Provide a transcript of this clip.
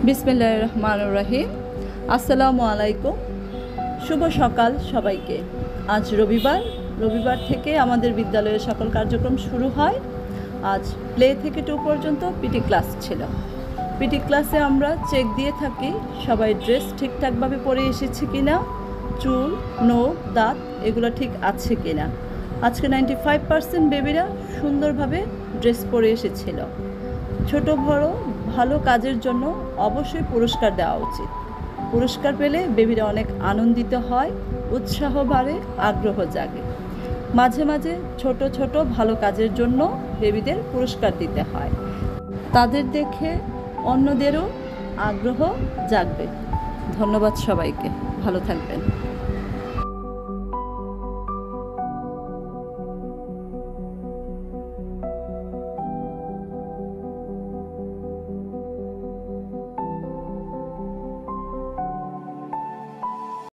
বিসমিল্লাহির রহমানির রহিম। আসসালামু আলাইকুম। শুভ সকাল সবাইকে। আজ রবিবার থেকে আমাদের বিদ্যালয়ের সকল কার্যক্রম শুরু হয়। আজ প্লে থেকে 2 পর্যন্ত পিটি ক্লাস ছিল। পিটি ক্লাসে আমরা চেক দিয়ে থাকি সবাই ড্রেস ঠিকঠাকভাবে পরে এসেছে কিনা, চুল, নখ, দাঁত এগুলো ঠিক আছে কিনা। আজকে 95% বেবিরা সুন্দরভাবে ড্রেস পরে এসেছিল। ছোট বড় ভালো কাজের জন্য অবশ্যই পুরস্কার দেওয়া উচিত। পুরস্কার পেলে বেবিরা অনেক আনন্দিত হয়, উৎসাহ বাড়ে, আগ্রহ জাগে। মাঝে মাঝে ছোট ছোট ভালো কাজের জন্য বেবিদের পুরস্কার দিতে হয়। তাদের দেখে অন্যদেরও আগ্রহ জাগবে। ধন্যবাদ সবাইকে, ভালো থাকবেন।